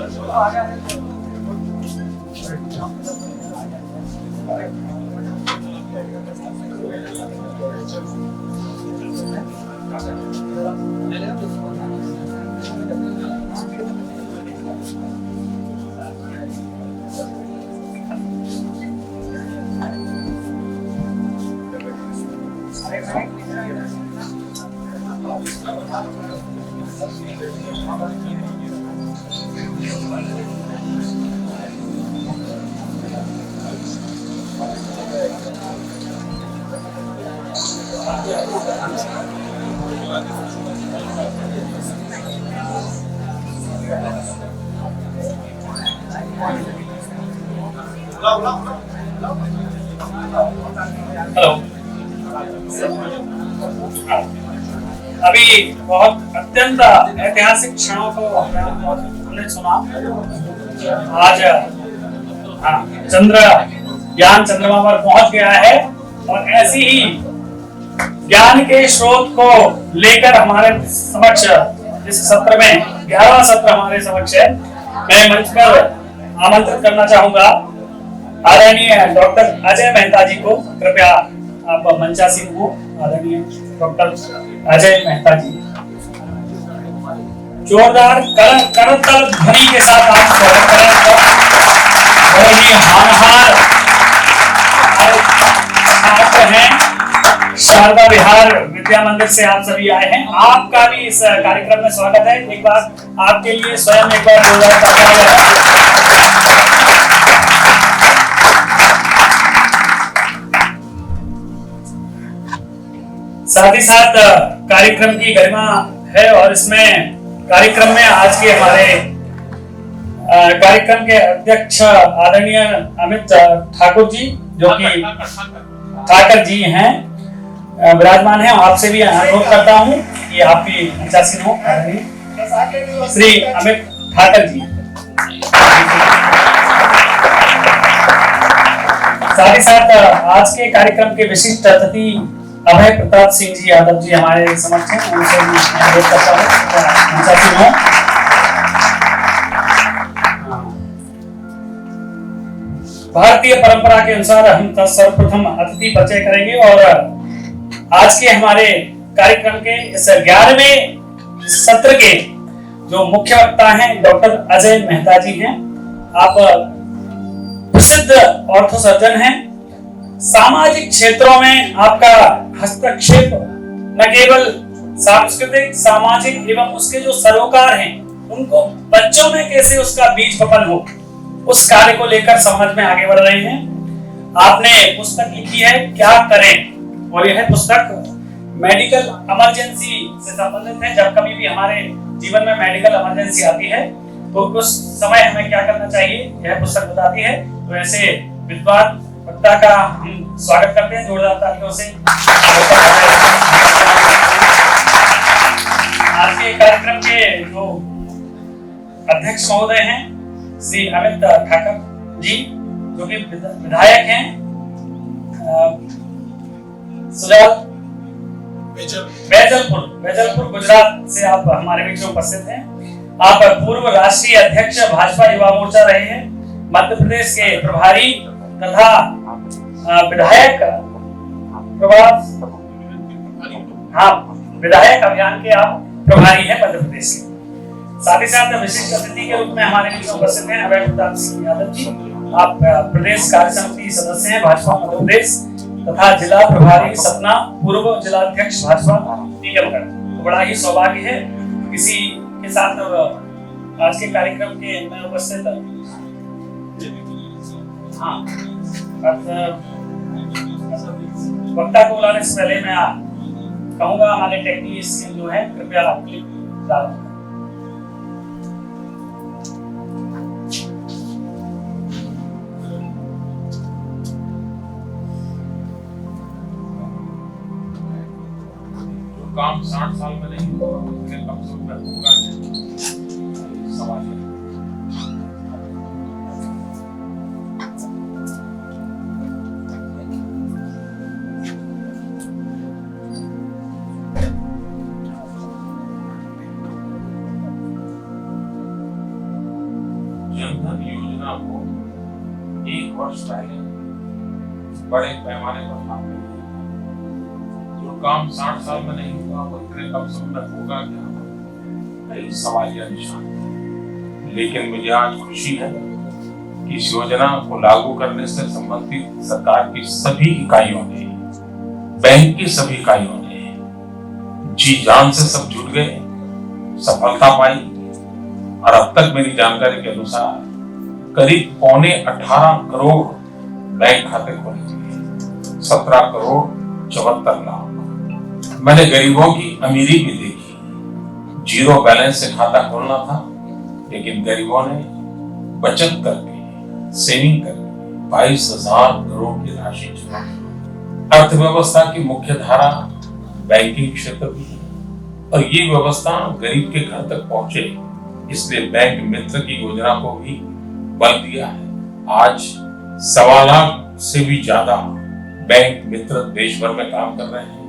Hello. अभी बहुत अत्यंत ऐतिहासिक क्षणों को हमने सुना। आज ज्ञान चंद्रमा पर पहुंच गया है और ऐसी ही ज्ञान के स्रोत को लेकर हमारे समक्ष इस सत्र में 11वां सत्र हमारे समक्ष है। मैं मंच पर आमंत्रित करना चाहूंगा आदरणीय डॉक्टर अजय मेहता जी को। कृपया आप मंचासीन हो। आदरणीय डॉक्टर अजय मेहता जी, जोरदार करतल ध्वनि के साथ आप स्वागत करें। और ये हानहार छात्र हैं, शारदा विहार विद्या मंदिर से आप सभी आए हैं। आपका भी इस कार्यक्रम में स्वागत है। एक बार आपके लिए स्वयं एक बार जोरदार तालियां। साथ ही साथ कार्यक्रम की गरिमा है और इसमें कार्यक्रम में आज के हमारे कार्यक्रम के अध्यक्ष आदरणीय अमित ठाकुर जी, जो कि ठाकर जी हैं, विराजमान हैं। आपसे भी अनुरोध करता हूं कि आप भी मंचासीन हो। श्री अमित ठाकर जी। साथ ही साथ आज के कार्यक्रम के विशिष्ट अतिथि अभय प्रताप सिंह जी यादव जी हमारे समक्ष हैं। उनसे भी अनुरोध करता हूं। भारतीय परंपरा के अनुसार हम सर्वप्रथम अतिथि परिचय करेंगे और आज के हमारे कार्यक्रम के इस 11वें सत्र के जो मुख्य वक्ता हैं डॉक्टर अजय मेहता जी हैं। आप प्रसिद्ध ऑर्थो सर्जन हैं। सामाजिक क्षेत्रों में आपका हस्तक्षेप न केवल सांस्कृतिक, सामाजिक एवं उसके जो सरोकार हैं उनको बच्चों में कैसे उसका बीज बपन हो, उस कार्य को लेकर समाज में आगे बढ़ रहे हैं। आपने पुस्तक लिखी है क्या करें, और यह पुस्तक मेडिकल इमरजेंसी से संबंधित है। जब कभी भी हमारे जीवन में मेडिकल इमरजेंसी आती है तो उस समय हमें क्या करना चाहिए, यह पुस्तक बताती है। तो ऐसे विद्वान वक्ता का हम स्वागत करते हैं जोरदार तालियों से। आज के कार्यक्रम के जो अध्यक्ष महोदय हैं श्री अमित ठाकर जी, जो कि विधायक हैं बैजलपुर गुजरात से आप हमारे बीच में उपस्थित हैं। आप पूर्व राष्ट्रीय अध्यक्ष भाजपा युवा मोर्चा रहे हैं, मध्य प्रदेश के प्रभारी तथा विधायक विधायक अभियान के आप प्रभारी हैं मध्य प्रदेश के। साथ ही साथ विशिष्ट अतिथि के रूप में हमारे बीच उपस्थित हैं अभय प्रताप सिंह यादव जी। आप प्रदेश कार्य समिति सदस्य हैं भाजपा मध्य प्रदेश तथा जिला प्रभारी सतना, पूर्व जिलाध्यक्ष भाजपा टीकमगढ़। तो बड़ा ही सौभाग्य है किसी के साथ आज के कार्यक्रम के में उपस्थित वक्ता को बुलाने से पहले मैं कहूंगा हमारे टेक्नीशियन जो है कृपया क्लिप डाल। काम 60 साल में नहीं हुआ, कम से कम होगा सवाल। जनधन योजना को 1 वर्ष पहले बड़े पैमाने पर लागू किया। जो काम 60 साल में नहीं हुआ वो इतने कम समय में होगा क्या, कई सवालिया निशान। लेकिन मुझे आज खुशी है कि इस योजना को लागू करने से संबंधित सरकार की सभी इकाइयों ने, बैंक की सभी इकाइयों ने जी जान से सब जुट गए, सफलता पाई। और अब तक मेरी जानकारी के अनुसार करीब 18 करोड़ बैंक खाते खोले गए, 17 करोड़ 74 लाख। मैंने गरीबों की अमीरी भी देखी। जीरो बैलेंस से खाता खोलना था, लेकिन गरीबों ने बचत करके, सेविंग करके 22,000 करोड़ की राशि जमा की। अर्थव्यवस्था की मुख्य धारा बैंकिंग क्षेत्र भी है, और ये व्यवस्था गरीब के घर तक पहुंचे, इसलिए बैंक मित्र की योजना को भी बल दिया है। आज 1.25 लाख से भी ज्यादा बैंक मित्र देश भर में काम कर रहे हैं।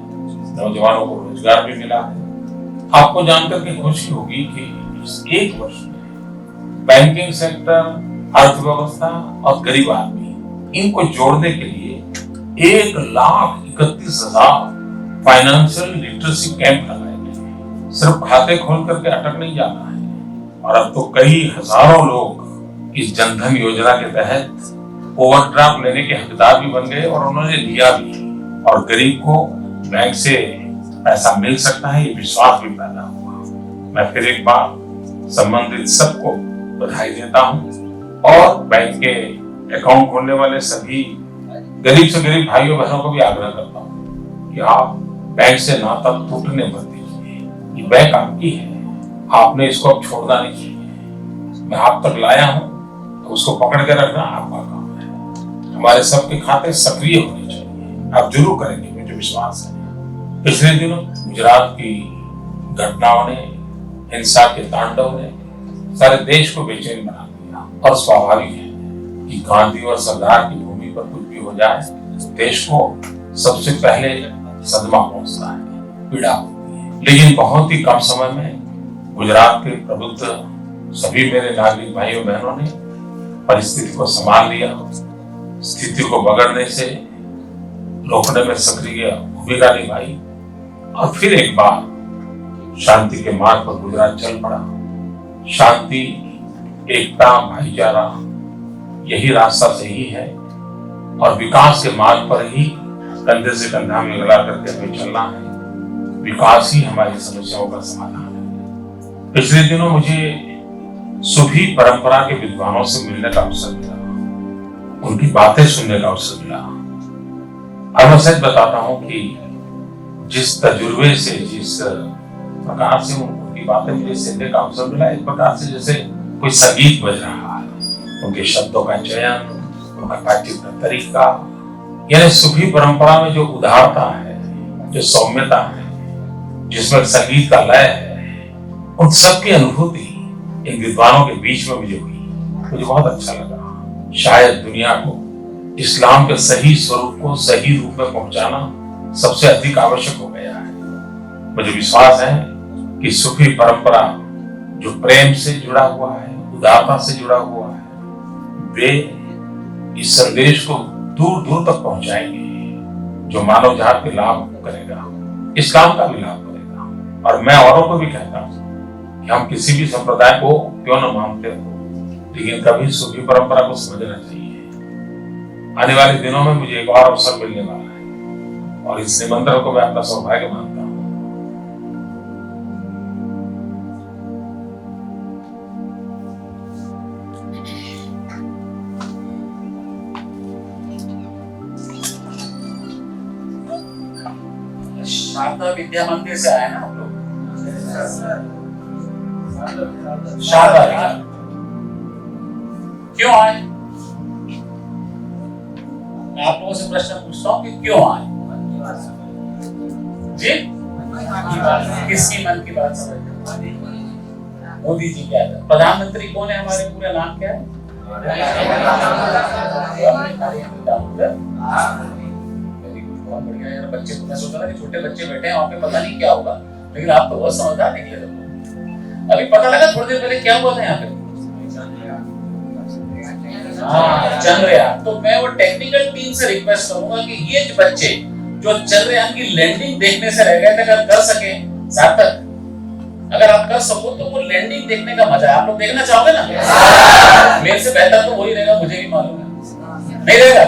नौजवानों को रोजगार भी मिला है। आपको जानकर के खुशी होगी कि इस 1 वर्ष में बैंकिंग सेक्टर, अर्थव्यवस्था और गरीब आदमी, इनको जोड़ने के लिए 1,31,000 फाइनेंशियल लिटरेसी कैंप लगाए गए। सिर्फ खाते खोल करके अटक नहीं जाना है। और अब तो कई हजारों लोग इस जनधन योजना के तहत ओवरड्राफ्ट लेने के हकदार भी बन गए, और उन्होंने लिया भी। और गरीब को बैंक से पैसा मिल सकता है, ये विश्वास भी पैदा हुआ। मैं फिर एक बार संबंधित सबको बधाई देता हूं, और बैंक के अकाउंट खोलने वाले सभी गरीब से गरीब भाइयों बहनों को भी आग्रह करता हूं कि आप बैंक से नाता टूटने मत दीजिए। ये बैंक आपकी है, आपने इसको अब छोड़ना नहीं चाहिए। मैं आप तक लाया हूं, तो उसको पकड़ के रखना आपका काम है। हमारे सबके खाते सक्रिय होने चाहिए। आप जरूर करेंगे, मुझे विश्वास है। पिछले दिनों गुजरात की घटनाओं ने, हिंसा के तांडव ने सारे देश को बेचैन बना दिया। और स्वाभाविक है कि गांधी और सरदार की भूमि पर कुछ भी हो जाए, देश को सबसे पहले सदमा पहुंचता है, पीड़ा होती है। लेकिन बहुत ही कम समय में गुजरात के प्रबुद्ध सभी मेरे नागरिक भाइयों बहनों ने परिस्थिति को संभाल लिया, स्थिति को बिगड़ने से रोकने में सक्रिय भूमिका निभाई, और फिर एक बार शांति के मार्ग पर गुजरात चल पड़ा। शांति, एकता, भाईचारा, यही रास्ता सही है, और विकास के मार्ग पर ही कंधे से कंधा मिला करके हमें चलना है। विकास ही हमारी समस्याओं का समाधान है। पिछले दिनों मुझे सूफी परंपरा के विद्वानों से मिलने का अवसर मिला, उनकी बातें सुनने का अवसर मिला। और मैं सच बताता हूं कि जिस तजुर्बे से, जिस प्रकार से उनकी बातें मुझे सुनने का अवसर मिला, एक प्रकार से जैसे कोई संगीत बज रहा है। उनके शब्दों का चयन, उनका बातचीत का तरीका, यानी सूफी परंपरा में जो उदारता है, जो सौम्यता है, जिसमें संगीत का लय है, उन सबकी अनुभूति इन विद्वानों के बीच में मुझे हुई। मुझे बहुत अच्छा लगा। शायद दुनिया को इस्लाम के सही स्वरूप को सही रूप में पहुंचाना सबसे अधिक आवश्यक हो गया है। मुझे विश्वास है कि सूफी परंपरा जो प्रेम से जुड़ा हुआ है, उदारता से जुड़ा हुआ है, वे इस संदेश को दूर दूर तक पहुंचाएंगे, जो मानव जात के लाभ करेगा, इस्लाम का भी लाभ करेगा। और मैं औरों को भी कहता हूं कि हम किसी भी संप्रदाय को क्यों न मानते हो, लेकिन कभी सूफी परंपरा को समझना चाहिए। आने वाले दिनों में मुझे एक और अवसर मिलने वाला है, और इस निमंत्रण को मैं अपना सौभाग्य मानता हूं। शारदा विद्या मंदिर से आए ना आप लोग? शारदा क्यों आए? मैं आप लोगों से प्रश्न पूछता हूँ कि क्यों आए? जी, किसकी मन की बात समझ? मोदी जी क्या है? प्रधानमंत्री कौन है हमारे? पूरा नाम क्या है? बहुत बढ़िया यार। बच्चे, मैं सोच रहा था कि छोटे बच्चे बैठे हैं वहाँ पे, पता नहीं क्या होगा, लेकिन आप तो बहुत समझदार निकले। अभी पता लगा थोड़ी देर पहले क्या हुआ था यहाँ पे? हाँ, चंद्रयान। तो मैं वो टेक्निकल टीम से रिक्वेस्ट करूंगा कि ये जो बच्चे जो चंद्रयान की लैंडिंग देखने से रह गए थे, अगर कर सके सार्थक, अगर आप कर सको तो वो लैंडिंग देखने का मजा है। आप लोग देखना चाहोगे ना? मेरे से बेहतर तो वही रहेगा, मुझे भी मालूम है। नहीं रहेगा?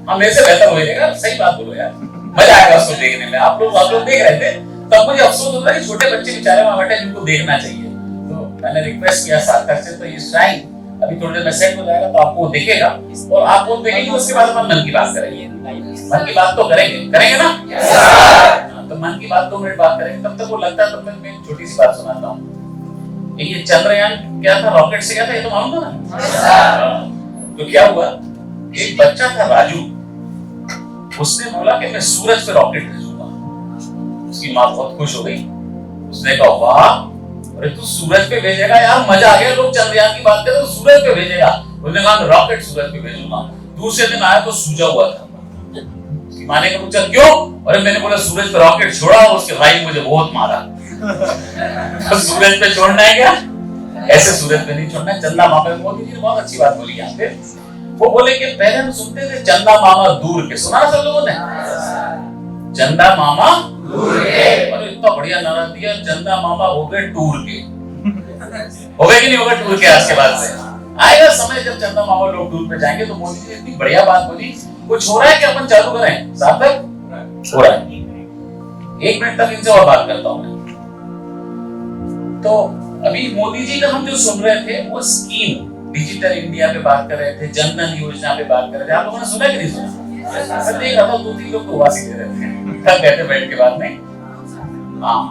हाँ, मेरे से बेहतर वही रहेगा। सही बात बोलो यार, मजा आएगा उसको देखने में। आप लोग देख रहे थे तब मुझे अफसोस होता है कि छोटे बच्चे बेचारे वहां बैठे जिनको देखना चाहिए। तो मैंने रिक्वेस्ट किया सार्थक से, तो ये श्राइन अभी थोड़ी देर में सेट हो जाएगा, तो आपको दिखेगा और आप वो देखेंगे। उसके बाद हम मन की बात करेंगे। मन की बात तो करेंगे ना? तो मन की बात 2 मिनट बात करेंगे। तब तक वो लगता है, तब तक मैं छोटी सी बात सुनाता हूँ। ये चंद्रयान क्या था, रॉकेट से क्या था, ये तो मालूम था ना? तो क्या हुआ, एक बच्चा था राजू, उसने बोला कि मैं सूरज पे रॉकेट भेजूंगा। उसकी माँ बहुत खुश हो गई। उसने कहा वाह, अरे तू सूरज पे भेजेगा यार, मजा आ गया। लोग चंद्रयान की बात करते तो सूरज पे भेजेगा। उसने कहा रॉकेट सूरज पे भेजूंगा। दूसरे दिन आया तो सूजा हुआ था। उसकी माँ ने पूछा क्यों? अरे मैंने बोला सूरज पे रॉकेट छोड़ा, उसके भाई ने मुझे बहुत मारा। तो सूरज पे छोड़ना है क्या? ऐसे सूरज पे नहीं छोड़ना है। चंदा मामा, मोदी जी ने बहुत अच्छी बात बोली यहाँ पे। वो बोले कि पहले हम सुनते थे चंदा मामा दूर के, सुना ना सब लोगों ने? चंदा मामा दूर के। और इतना बढ़िया नारा दिया, चंदा मामा हो गए टूर के। हो गए कि नहीं हो गए टूर के? आज के बाद से आएगा समय जब चंदा मामा लोग टूर पे जाएंगे। तो मोदी जी ने इतनी बढ़िया बात बोली। कुछ हो रहा है कि अपन चालू करें? सार्थक हो रहा है। 1 मिनट तक इनसे और बात करता हूं मैं। तो अभी मोदी जी का हम जो सुन रहे थे वो स्कीम, डिजिटल इंडिया पे बात कर रहे थे, जन धन योजना पे बात कर रहे थे। आप लोगों ने सुना कि नहीं सुना? मैं देख रहा था 2-3 लोग तो वासी दे रहे थे तब बैठे बैठ के बाद में। हाँ,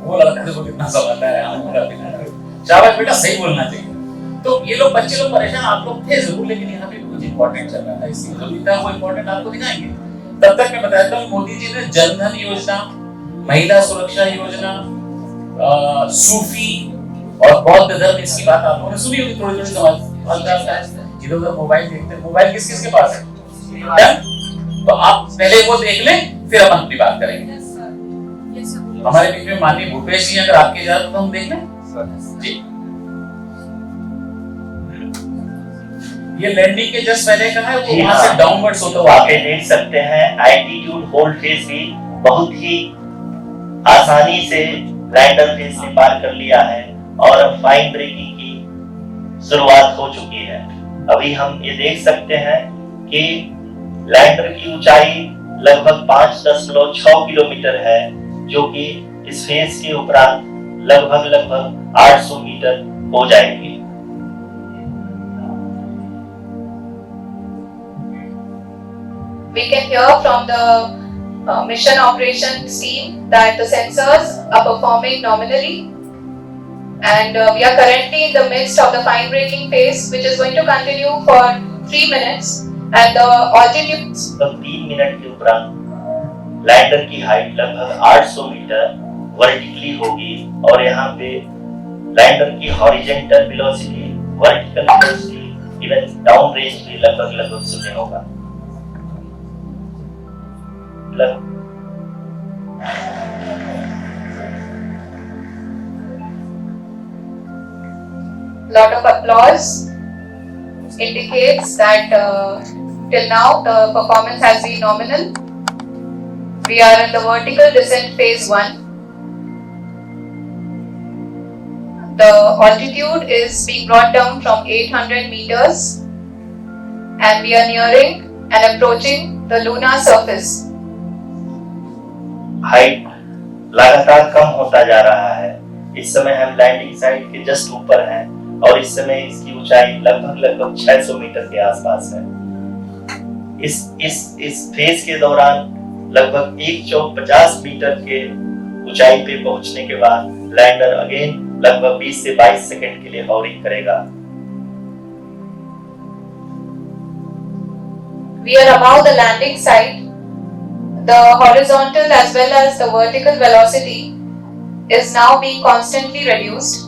वो लड़का देखो कितना समझदार है। शाबाश बेटा, सही बोलना चाहिए। तो ये लोग बच्चे लोग परेशान आप लोग थे जरूर, लेकिन यहाँ पे कुछ इंपॉर्टेंट चल रहा था, इसलिए जरूरी था वो इंपॉर्टेंट आपको दिखाएंगे। तब तक मैं बताता हूँ, मोदी जी ने जन धन योजना, महिला सुरक्षा योजना, सूफी और बौद्ध धर्म, इसकी बात आप लोगों ने सुनी होगी थोड़ी थोड़ी। समझ इधर उधर मोबाइल देखते, मोबाइल किस किस के पास है? तो आप पहले वो देख लें, फिर हम अपनी बात करेंगे। हमारे बीच में माननीय भूपेश जी अगर आपकी इजाजत तो हम देख लें जी। ये लैंडिंग के जस्ट पहले का है, वो वहां से डाउनवर्ड्स होता हुआ आप देख सकते हैं। एल्टीट्यूड होल्ड फेज भी बहुत ही आसानी से लैंडर फेज से पार कर लिया है और अब फाइन ब्रेकिंग की शुरुआत हो चुकी है। अभी हम ये देख सकते हैं कि लैंडर की ऊंचाई लगभग 5.6 किलोमीटर है, जो कि इस फेज के उपरांत लगभग 800 मीटर हो जाएगी। We can hear from the mission operations team that the sensors are performing nominally, and we are currently in the midst of the fine braking phase, which is going to continue for 3 minutes, and the altitude 3 minute के उपरांत lander की height लगभग 800 metre vertically होगी और यहाँ पे lander की horizontal velocity, vertical velocity, even down range भी लगभग 0 होगा। lot of applause indicates that till now the performance has been nominal. We are in the vertical descent phase 1. The altitude is being brought down from 800 meters and we are nearing and approaching the lunar surface. Height लगातार कम होता जा रहा है। इस समय हम landing site के just ऊपर हैं और इस समय इसकी ऊंचाई लगभग 600 मीटर के आसपास है। इस फेज के दौरान लगभग 150 मीटर के ऊंचाई पे पहुंचने के बाद लैंडर अगेन लगभग 20 से 22 सेकंड के लिए हॉवरिंग करेगा। We are above the landing site. The horizontal as well as the vertical velocity is now being constantly reduced,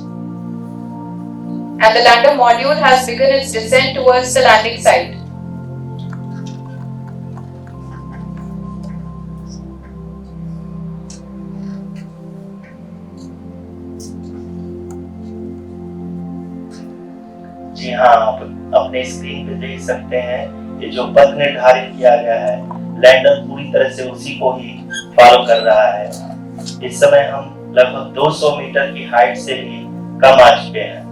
and the lander module has begun its descent towards the landing site. जी हाँ, अपने screen पे देख सकते हैं, ये जो पथ निर्धारित किया गया है, लैंडर पूरी तरह से उसी को ही फॉलो कर रहा है। इस समय हम लगभग 200 मीटर की हाइट से भी कम आ चुके हैं।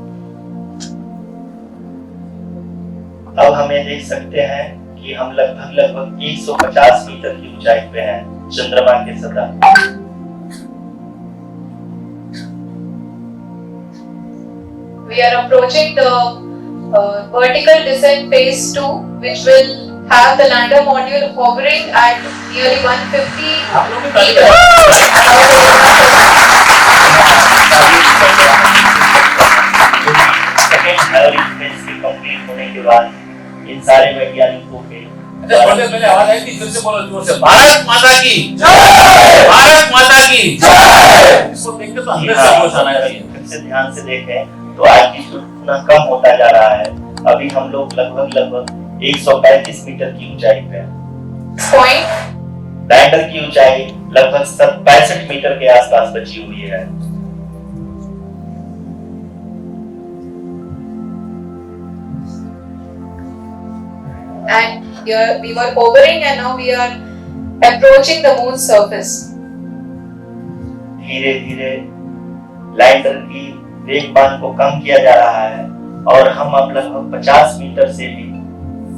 अब हमें देख सकते हैं कि हम लगभग 150 मीटर की ऊंचाई पे हैं चंद्रमा के सतह। We are approaching the vertical descent phase 2, which will have the lander module hovering at nearly 150 आप लोग भी ताली meters. सेकेंड हैवरिंग फेज के कंप्लीट होने के बाद इन सारे वैज्ञानिकों के अच्छा, थोड़ी देर पहले आवाज आई थी, फिर से बोलो जोर से, भारत माता की जय, भारत माता की जय। इसको देख के तो अंदर से जोश आना चाहिए। फिर से ध्यान से देखें तो एल्टीट्यूड इतना कम होता जा रहा है। अभी हम लोग लगभग 135 मीटर की ऊंचाई पे हैं। Point. लैंडर की ऊंचाई लगभग 65 मीटर के आसपास बची हुई है। And here we were hovering and now we are approaching the moon's surface. धीरे धीरे लैंडर की वेगमान को कम किया जा रहा है और हम अब लगभग 50 मीटर से भी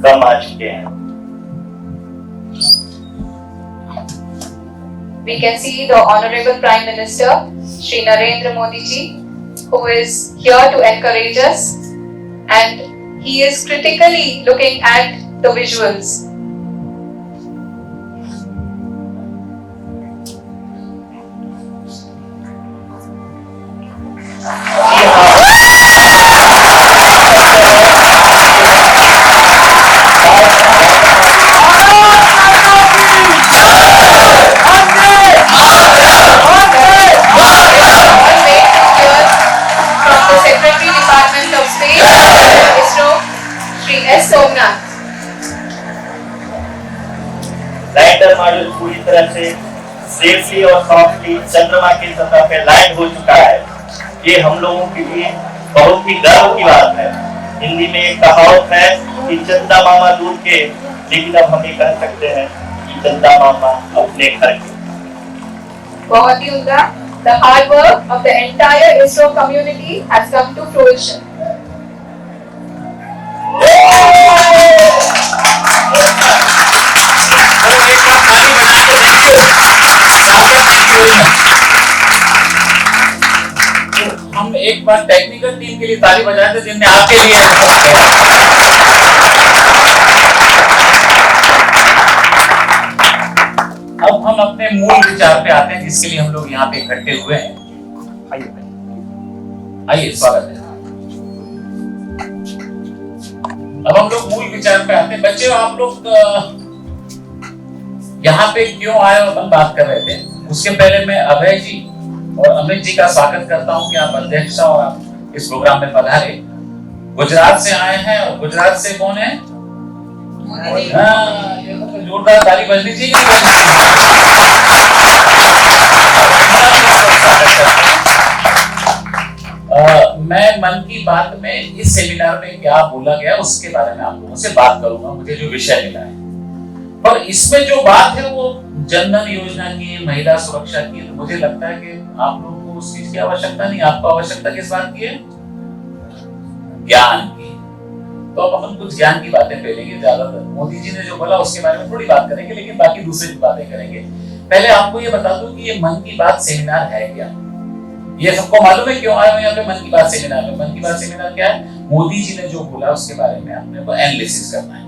कम आ चुके हैं। We can see the Honorable Prime Minister, Shri Narendra Modi ji, who is here to encourage us, and he is critically looking at the visuals. Lander module पूरी तरह से सेफली और सॉफ्टली चंद्रमा की सतह पे लैंड हो चुका है। ये हम लोगों के लिए बहुत ही गर्व की बात है। हिंदी में एक कहावत है कि चंदा मामा दूर के, लेकिन अब हम ये कह सकते हैं कि चंदा मामा अपने घर के। बहुत ही उम्दा। The hard work of the entire ISRO community has come to fruition. हम एक बार टेक्निकल टीम के लिए ताली बजाएं थे जिनने आपके लिए अब हम अपने मूल विचार पे आते हैं जिसके लिए हम लोग यहाँ पे इकट्ठे हुए हैं। आइए स्वागत है। अब हम लोग मूल विचार पे आते हैं। बच्चे आप लोग यहाँ पे क्यों आए और हम बात कर रहे थे, उसके पहले मैं अभय जी और अमित जी का स्वागत करता हूँ कि आप अध्यक्ष और आप इस प्रोग्राम में पधारे। गुजरात से आए हैं और गुजरात से कौन है? ये तो जोरदार ताली बजनी चाहिए। मैं मन की बात में इस सेमिनार में क्या बोला गया उसके बारे में आप लोगों से बात करूंगा। मुझे जो विषय मिला है और इसमें जो बात है वो जनधन योजना की, महिला सुरक्षा की, तो मुझे लगता है कि आप लोगों को उस चीज की आवश्यकता नहीं। आपको आवश्यकता किस बात की है? ज्ञान की। तो अब हम कुछ ज्ञान की बातें फैलेंगे। ज्यादातर मोदी जी ने जो बोला उसके बारे में थोड़ी बात करेंगे, लेकिन बाकी दूसरी बातें करेंगे। पहले आपको ये बता दूं कि ये मन की बात सेमिनार है क्या। ये सबको मालूम है क्यों आए हो यहाँ पे मन की बात सेमिनार में? मन की बात सेमिनार क्या है? मोदी जी ने जो बोला उसके बारे में अपने को एनालिसिस करना है,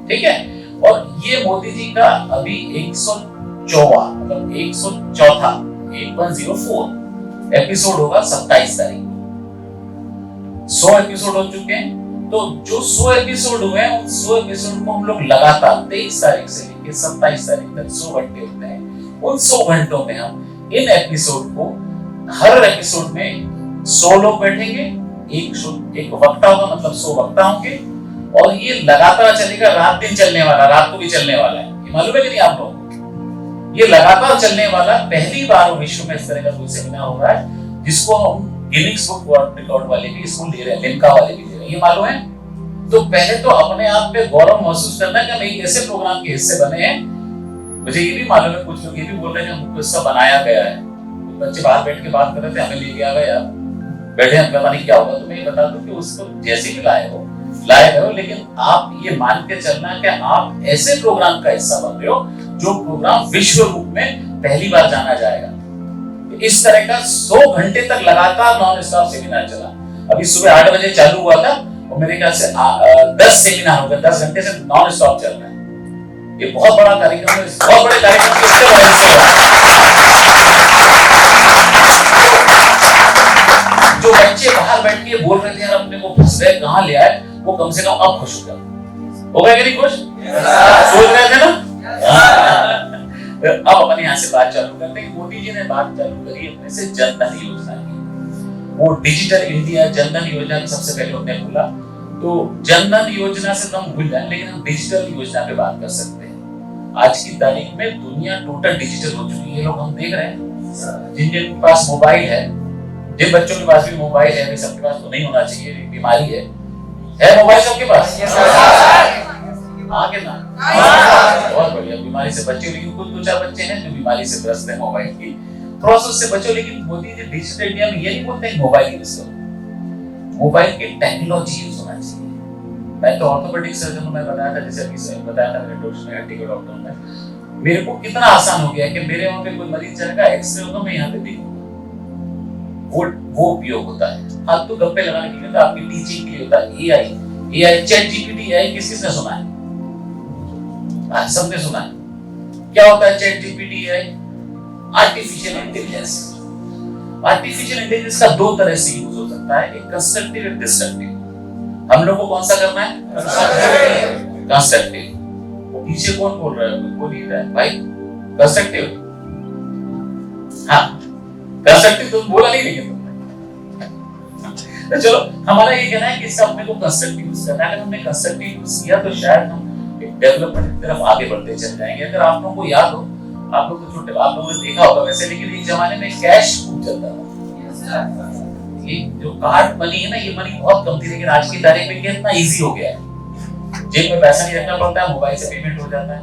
ठीक है। और ये मोदी जी का अभी 104 मतलब 104 एपिसोड होगा 27 तारीख को। 100 एपिसोड हो चुके हैं। तो जो 100 एपिसोड हुए हैं उन 100 एपिसोड को हम लोग लगातार 23 तारीख से लेकर 27 तारीख तक 100 घंटे होते हैं। उन 100 घंटों में हम इन एपिसोड को, हर एपिसोड में 100 लोग बैठेंगे, एक वक्ता होगा, मतलब 100 वक्ता होंगे और ये लगातार चलेगा। रात दिन चलने वाला, रात को भी चलने वाला है। ये मालूम है कि नहीं आप लोगों को? ये लगातार चलने वाला पहली बार विश्व में इस तरह का कोई सेमिनार हो रहा है जिसको हम गिनीज बुक वर्ल्ड रिकॉर्ड वाले भी इसको ले रहे हैं, लिम्का वाले भी ले रहे हैं। ये मालूम है? तो पहले तो अपने आप पे गौरव महसूस करना कि हम एक ऐसे प्रोग्राम के हिस्से बने हैं। मुझे ये भी मालूम है, कुछ लोग ये भी बोल रहे हैं कि हमको हिस्सा बनाया गया है। बच्चे बाहर बैठ के बात कर रहे थे, हमें ले गया गया, बैठे हम पता नहीं क्या होगा। तो मैं ये बता दूं कि उसको जैसे भी लाए हो, लेकिन आप ये मान के चलना कि आप ऐसे प्रोग्राम का हिस्सा बन रहे हो जो प्रोग्राम विश्व रूप में पहली बार जाना जाएगा। इस तरह का 100 घंटे तक लगातार नॉन स्टॉप सेमिनार चला। अभी सुबह 8 बजे चालू हुआ था और मेरे ख्याल से 10 सेमिनार हो गए, 10 घंटे से नॉन स्टॉप चल रहा है। ये बहुत बड़ा कार्यक्रम है, बहुत बड़े कार्यक्रम के उससे बड़ा हिस्सा है। जो बच्चे बाहर बैठ के बोल रहे थे यार अपने को फंस गए, कहाँ ले आए, वो कम से कम अब खुश हो गया। हो गया कि नहीं खुश? सोच रहे थे ना? अब अपन यहाँ से बात चालू करते हैं। मोदी जी ने बात चालू करी अपने से जन धन योजना की। वो डिजिटल इंडिया जन धन योजना की सबसे पहले उन्होंने बोला। तो जन धन योजना से तो हम भूल जाए, लेकिन हम डिजिटल योजना पे बात कर सकते हैं। आज की तारीख में दुनिया टोटल डिजिटल हो चुकी है। लोग हम देख रहे हैं, जिन जिन पास मोबाइल है, जिन बच्चों के पास भी मोबाइल है, सबके पास तो नहीं होना चाहिए, बीमारी है मोबाइल सबके पास? आगे ना बहुत बढ़िया, बीमारी से बच्चे, लेकिन कुछ 2-4 बच्चे हैं जो बीमारी से ग्रस्त है मोबाइल की, थोड़ा सा उससे बचो। लेकिन मोदी जी डिजिटल इंडिया में ये नहीं बोलते हैं मोबाइल यूज करो, मोबाइल की टेक्नोलॉजी यूज होना चाहिए। मैं तो ऑर्थोपेडिक सर्जन में बताया था, जैसे अभी बताया था मेरे डॉक्टर ने, मेरे को कितना आसान हो गया कि मेरे वहां पे कोई मरीज जाएगा, एक्सरे होगा, मैं यहाँ पे देखूंगा। वो उपयोग होता है। फालतू गप्पे लगाने के लिए तो आपकी टीचिंग के लिए होता है एआई, चैट जीपीटी, एआई किसने सुना है? आज सबने सुना है। क्या होता है chat GPT, AI? Artificial intelligence. Artificial intelligence का 2 तरह से यूज हो सकता है, एक कंस्ट्रक्टिव और डिस्ट्रक्टिव। हम लोग को कौन सा करना है? कंस्ट्रक्टिव। वो पीछे कौन बोल रहा है? बोल ही रहा है भाई कंस्ट्रक्टिव। हाँ, कंस्ट्रक्टिव तुम बोला नहीं, लेकिन तो चलो हमारा ये कहना है कि इसका अपने को कंस्ट्रक्टिव यूज करना है। अगर हमने कंस्ट्रक्टिव यूज किया तो शायद हम एक डेवलपमेंट की तरफ आगे बढ़ते चल जाएंगे। अगर आप लोगों को याद हो, आप लोग तो छोटे, आप लोगों ने देखा होगा वैसे, लेकिन एक जमाने में कैश खूब चलता था। ये जो कार्ड मनी है ना, ये मनी बहुत कम थी, लेकिन आज की तारीख में कितना इजी हो गया है। जेब में पैसा नहीं रखना पड़ता है, मोबाइल से पेमेंट हो जाता है,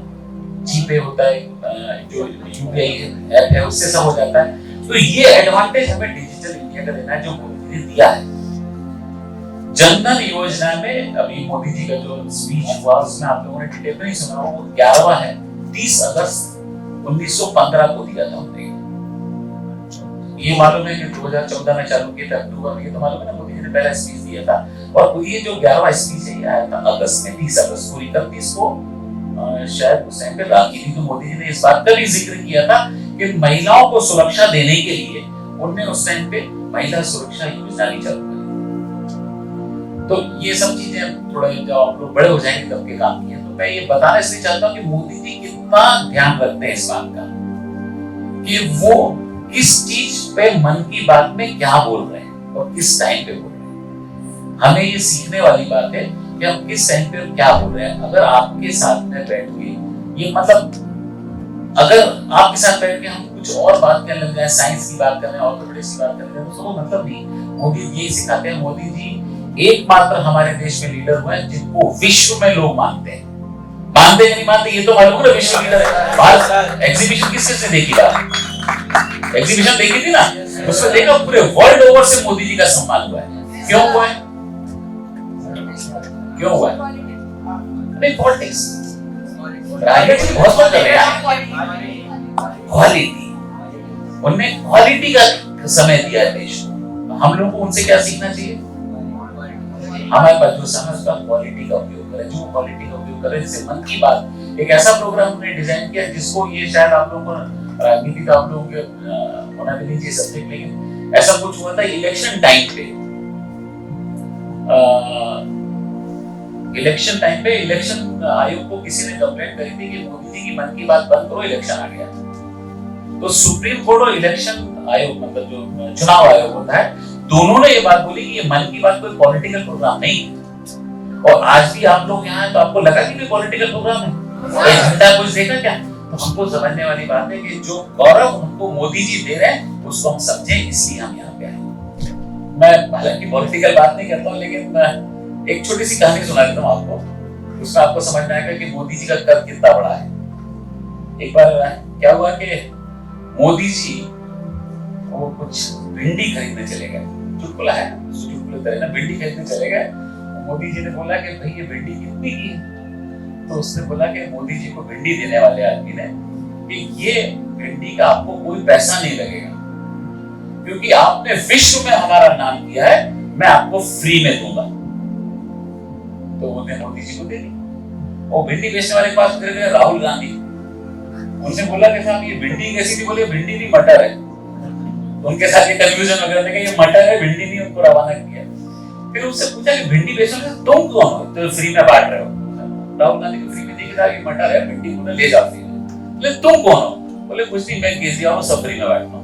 जीपे होता है, जो यूपीआई ऐप है उससे सब हो जाता है। तो ये एडवांटेज हमें डिजिटल इंडिया का देना है, जो मोदी ने दिया है। जन धन योजना में अभी मोदी जी का जो स्पीच हुआ उसमें आप लोगों ने डिटेल में नहीं सुना, वो 11वां है, 30 अगस्त 1915 को दिया था उन्होंने। ये मालूम है कि 2014 में चालू किया था, अक्टूबर में, ये तो मालूम है ना, मोदी जी ने पहला स्पीच दिया था। और ये जो 11वां स्पीच है ये आया था अगस्त में, 30 अगस्त को। 31 को शायद उस टाइम पे राखी थी, तो मोदी जी ने इस बात का भी जिक्र किया था कि महिलाओं को सुरक्षा देने के लिए उन्होंने उस टाइम पे महिला सुरक्षा योजना भी चालू करी। तो ये सब चीजें थोड़ा जब आप लोग बड़े हो जाएंगे तब के काम की है। तो मैं ये बताना इसलिए चाहता हूँ कि मोदी जी कितना ध्यान रखते हैं इस बात का कि वो किस चीज पे मन की बात में क्या बोल रहे हैं और किस टाइम पे बोल रहे हैं। हमें ये सीखने वाली बात है कि हम किस टाइम पे क्या बोल रहे हैं। अगर आपके साथ में बैठ के ये मतलब अगर आपके साथ बैठ के हम कुछ और बात करने लग जाए, साइंस की बात कर रहे हैं, ऑर्थोपेडिक्स की बात कर रहे हैं, तो उसको मतलब नहीं। मोदी जी यही सिखाते हैं। मोदी जी एकमात्र हमारे देश में लीडर हुए हैं जिनको विश्व में लोग मानते हैं। मानते कि नहीं मानते ये तो मालूम है, विश्व लीडर है। भारत एग्जीबिशन किससे देखी बात, एग्जीबिशन देखी थी ना, उसमें देखा पूरे वर्ल्ड ओवर से मोदी जी का सम्मान हुआ है। क्यों हुआ है? क्यों हुआ है? नहीं, पॉलिटिक्स, राजनीति बहुत बात कर रहे हैं। क्वालिटी, उनने क्वालिटी का समय दिया है देश को। हम लोगों को उनसे क्या सीखना चाहिए? हमारे पास जो समय उसका क्वालिटी का उपयोग करें, जो क्वालिटी का उपयोग करें। जैसे मन की बात एक ऐसा प्रोग्राम हमने डिजाइन किया जिसको ये शायद आप लोगों को राजनीति का आप लोगों के होना भी नहीं चाहिए सब्जेक्ट, लेकिन ऐसा कुछ हुआ था इलेक्शन टाइम पे। इलेक्शन टाइम पे इलेक्शन आयोग को किसी ने कंप्लेंट करी थी कि मोदी जी की मन की बात बंद करो, इलेक्शन आ गया। तो सुप्रीम कोर्ट और इलेक्शन आयोग मतलब जो चुनाव आयोग होता है, दोनों ने ये बात बोली कि ये मन की बात कोई पॉलिटिकल प्रोग्राम नहीं है। और आज भी आप लोग यहाँ हैं तो आपको लगा कि कोई पॉलिटिकल प्रोग्राम है? झंडा कुछ देखा क्या? तो हमको समझने वाली बात है कि जो गौरव हमको मोदी जी दे रहे हैं उसको हम समझें, इसलिए हम यहाँ पे आए। मैं हालांकि पॉलिटिकल बात नहीं करता हूँ, लेकिन एक छोटी सी कहानी सुना देता हूँ आपको, उसमें आपको समझ में आएगा कि मोदी जी का कद कितना बड़ा है। एक बार क्या हुआ कि मोदी जी वो कुछ भिंडी खरीदने चले गए, चुटकुला है, चुटकुले तरह ना, भिंडी खरीदने चले गए। मोदी जी ने बोला कि भाई ये भिंडी कितनी की है? तो उसने बोला कि मोदी जी को भिंडी देने वाले आदमी ने कि ये भिंडी का आपको कोई पैसा नहीं लगेगा, क्योंकि आपने विश्व में हमारा नाम किया है, मैं आपको फ्री में दूंगा। तो उन्होंने मोदी जी को दे दी। और भिंडी बेचने वाले के पास फिर गए राहुल गांधी, उनसे बोला कि साहब ये भिंडी कैसी थी? बोले भिंडी नहीं मटर है। उनके साथ ये कंफ्यूजन वगैरह था कि ये मटर है भिंडी नहीं, उनको रवाना किया। फिर उससे पूछा कि भिंडी बेचने में तुम कौन हो, तो फ्री में बांट रहे हो? राहुल गांधी को फ्री में देखा ये मटर है, भिंडी को ले जाओ फ्री में। बोले तुम कौन हो? बोले कुछ नहीं, मैं केसीआर हूं, सब फ्री में बांटता हूं।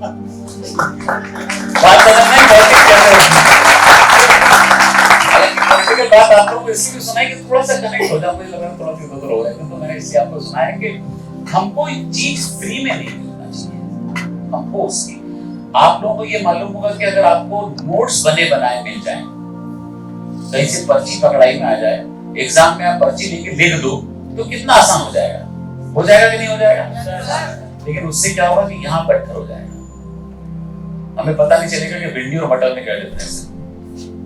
बात समझ में पॉलिटिकल बात आप लोगों को इसलिए सुनाई कि थोड़ा सा कनेक्ट हो जाए, मुझे लगा थोड़ा सा उधर हो रहा है, तो मैंने इसलिए आपको सुनाया कि हमको चीज फ्री में नहीं मिलना चाहिए, हमको उसकी। आप लोगों को ये मालूम होगा कि अगर आपको नोट्स बने बनाए मिल जाए, कहीं से पर्ची पकड़ाई में आ जाए, एग्जाम में आप पर्ची लेके लिख दो तो कितना आसान हो जाएगा कि नहीं हो जाएगा? लेकिन उससे क्या होगा कि यहाँ पत्थर हो जाएगा, हमें पता नहीं चलेगा कि भिंडी और मटर में क्या डिफरेंस है।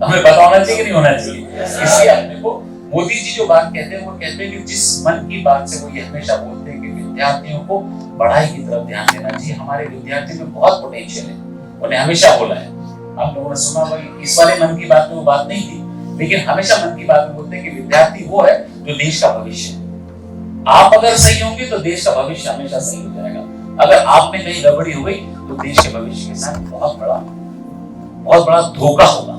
हमें पता होना चाहिए कि नहीं होना चाहिए। इसलिए अपने को मोदी जी जो बात कहते हैं वो कहते हैं कि जिस मन की बात से वो ये हमेशा बोलते हैं कि विद्यार्थियों को पढ़ाई की तरफ ध्यान देना चाहिए, हमारे विद्यार्थी में बहुत पोटेंशियल है, उन्हें हमेशा बोला है। आप लोगों ने सुना होगा, इस वाले मन की बात में वो बात नहीं थी, लेकिन हमेशा मन की बात में बोलते हैं कि विद्यार्थी वो है जो देश का भविष्य है। आप अगर सही होंगे तो देश का भविष्य हमेशा सही हो जाएगा, अगर आप में कहीं गड़बड़ी हो गई तो देश के भविष्य के साथ बहुत बड़ा धोखा होगा,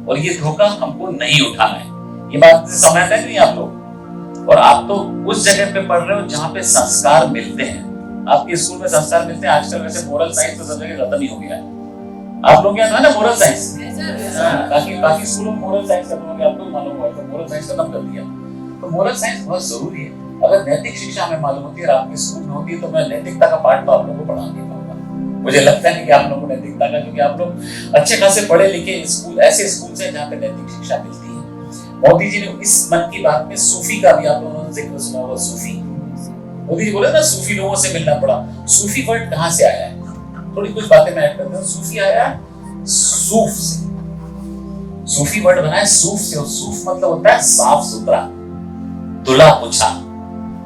और ये धोखा हमको नहीं उठाना है। ये बात समझते हैं नहीं आप लोग? और आप तो उस जगह पे पढ़ रहे हो जहाँ पे संस्कार मिलते हैं। आपके स्कूल में संस्कार मिलते हैं। आजकल वैसे मोरल साइंस तो सब जगह खत्म ही हो गया है। आप लोग यहाँ था ना मोरल साइंस, बाकी स्कूलों में मोरल साइंस खत्म हो गया, आपको मालूम हुआ तो मोरल साइंस खत्म कर दिया। तो मोरल साइंस बहुत जरूरी है। अगर नैतिक शिक्षा हमें मालूम होती है और आपके स्कूल में होती है तो मैं नैतिकता का पाठ तो आप लोगों को पढ़ा नहीं पाऊंगा। मुझे लगता है कि आप लोगों को नैतिकता का, क्योंकि आप लोग अच्छे खासे पढ़े लिखे स्कूल, ऐसे स्कूल से जहाँ पे नैतिक शिक्षा मिलती है। मोदी जी ने इस मन की बात में सूफी का भी आप लोगों ने जिक्र सुना होगा। सूफी, मोदी जी बोले ना सूफी लोगों से मिलना पड़ा। सूफी वर्ड कहाँ से आया है? थोड़ी कुछ बातें मैं ऐड करता हूँ। सूफी आया सूफ से, सूफी वर्ड बना है सूफ से, और सूफ मतलब होता है साफ सुथरा, धुला पुछा।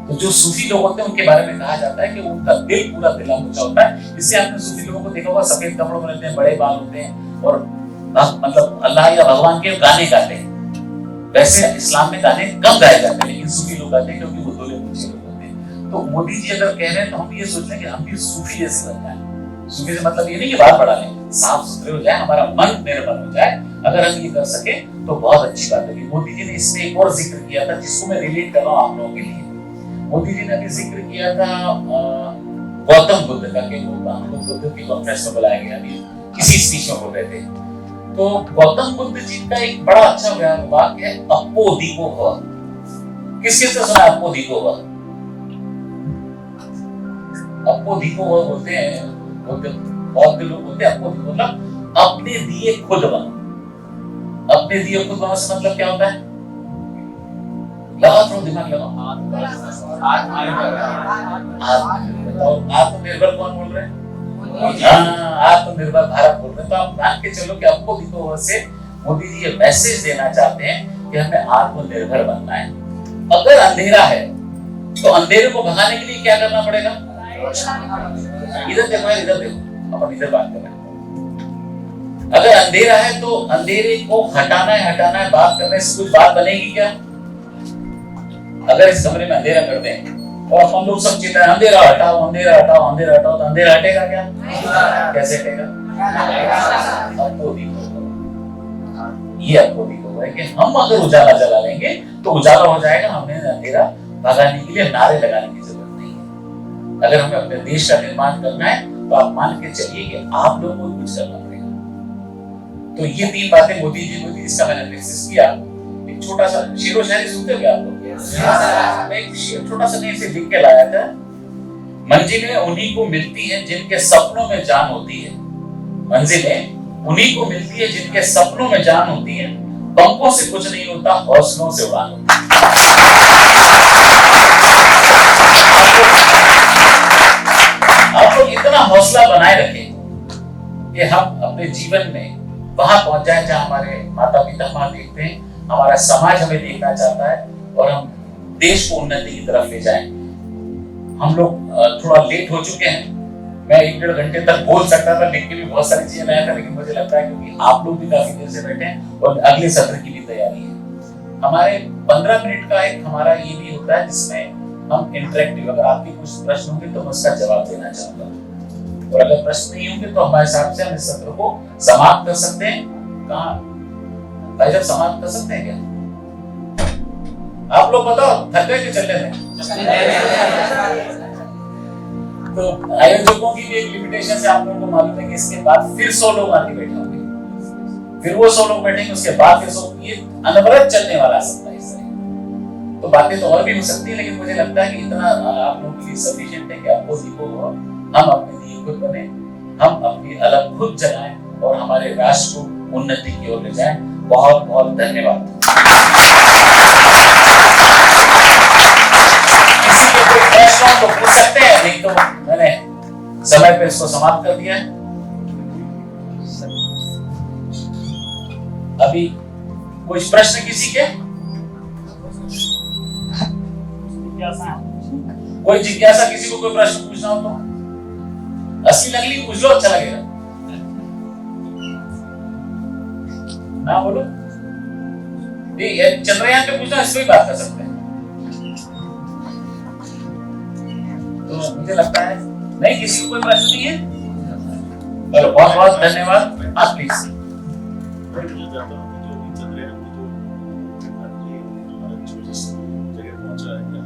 तो जो सूफी लोग होते हैं उनके बारे में कहा जाता है कि उनका दिल पूरा धुला पुछा होता है। इससे आपने सूफी लोगों को देखा होगा, सफेद कपड़ों में रहते हैं, बड़े बाल होते हैं, और मतलब अल्लाह या भगवान के गाने गाते हैं। वैसे इस्लाम में गाने कम गाए जाते हैं, लेकिन सूफी लोग गाते हैं क्योंकि वो धुले पुछे लोग होते हैं। तो मोदी जी अगर कह रहे हैं तो हम ये सोच लें कि हम भी सूफी जैसे बनना है। सूफी से मतलब ये नहीं कि बात बढ़ा लें, साफ सुथरे हो जाए, हमारा मन निर्मल हो जाए। अगर हम ये कर सके तो बहुत अच्छी बात होगी। मोदी जी ने इसमें एक और जिक्र किया था जिसको मैं रिलेट कर रहा हूँ आप लोगों के लिए। मोदी जी ने अभी जिक्र किया था गौतम बुद्ध का, कि वो हम लोग बुद्ध की कॉन्फ्रेंस में बुलाए गए, अभी किसी स्पीच में बोल रहे थे। तो गौतम बुद्ध जी का एक बड़ा अच्छा वाक्य है, अप्पो दीपो भव। किस किस से सुना अप्पो दीपो भव? अप्पो दीपो भव बोलते हैं बहुत लोग बोलते हैं। अप्पो दीपो मतलब अपने दिए खुद बनो। अपने दिए खुद बनो से मतलब क्या होता है? लगाओ, थोड़ा दिमाग लगाओ। आत्मनिर्भर कौन बोल रहे हैं? आत्मनिर्भर भारत बोल रहे हैं। तो आप मान के चलो कि आपको दीपो से मोदी जी ये मैसेज देना चाहते हैं कि हमें आत्मनिर्भर बनना है। अगर अंधेरा है तो अंधेरे को भगाने के लिए क्या करना पड़ेगा? इधर देखो, इधर देखो, अपन इधर बात कर रहे हैं। अगर अंधेरा है तो अंधेरे को हटाना है, बात करने से कुछ बात बनेगी क्या? अगर इस कमरे में अंधेरा कर दें और हम लोग सब चिल्लाएं अंधेरा हटाओ, अंधेरा हटाओ, अंधेरा हटाओ, तो अंधेरा हटेगा क्या? कैसे हटेगा? आपको दिखो, ये आपको दिखो है कि हम अगर उजाला जला लेंगे तो उजाला हो जाएगा। हमें अंधेरा भगाने के लिए नारे लगाने की जरूरत नहीं है। अगर हमें अपने देश का निर्माण करना है तो आप मान के चलिए कि आप लोगों को कुछ करना पड़ेगा। तो ये तीन बातें मोदी जी को, इसका मैंने एनालिसिस किया। एक छोटा सा शेरो शायरी सुनते हो क्या आप लोग? मैं एक छोटा सा नहीं से लिख के लाया था। मंजिलें उन्हीं को मिलती हैं जिनके सपनों में जान होती है। मंजिलें उन्हीं को मिलती है जिनके सपनों में जान होती है। पंखों से कुछ नहीं होता, हौसलों से उड़ान होती है। आप लोग इतना हौसला बनाए रखें कि हम अपने जीवन में वहां पहुंच जाए जहां हमारे माता पिता हमारे देखते हैं, हमारा समाज हमें देखना चाहता है और हम देश को उन्नति की तरफ ले जाएं। हम लोग थोड़ा लेट हो चुके हैं। मैं 1-1.5 घंटे तक बोल सकता था, लिख के भी बहुत सारी चीजें लाया था, लेकिन मुझे लगता है क्योंकि आप लोग भी काफी देर से बैठे हैं और अगले सत्र की भी तैयारी है। हमारे 15 मिनट का एक हमारा ये भी होता है जिसमें हम इंटरेक्टिव, अगर आपके कुछ प्रश्न होंगे तो मैं उसका जवाब देना चाहूंगा, और अगर प्रश्न नहीं होंगे तो हमारे हिसाब से हम इस सत्र को समाप्त कर सकते हैं। कहाँ भाई साहब समाप्त कर सकते हैं क्या? आप लोग बताओ, थक गए कि चल रहे थे? तो आयोजकों की भी एक लिमिटेशन से आप लोगों को मालूम है कि इसके बाद फिर 100 लोग आके बैठे होंगे, फिर वो 100 लोग बैठेंगे, उसके बाद फिर 100, ये अनवरत चलने वाला सप्ताह है। तो बातें तो और भी हो सकती है, लेकिन मुझे लगता है कि इतना आप लोगों के लिए सफिशिएंट है कि आपको दीपो हम अपने दिए खुद बने, हम अपनी अलग खुद जलाएं और हमारे राष्ट्र को उन्नति की ओर ले जाएं। बहुत बहुत धन्यवाद। किसी के कोई प्रश्न हो तो पूछ सकते हैं, नहीं तो मैंने समय पे इसको समाप्त कर दिया है। अभी कुछ प्रश्न किसी के? कोई जिज्ञासा, किसी को कोई प्रश्न पूछना हो तो असली नकली पूछ लो, अच्छा लगेगा। ना बोलो, चंद्रयान पे पूछना, इस पे बात कर सकते हैं। तो मुझे लगता है नहीं, किसी को कोई प्रश्न नहीं है। चलो बहुत बहुत धन्यवाद। आप प्लीज।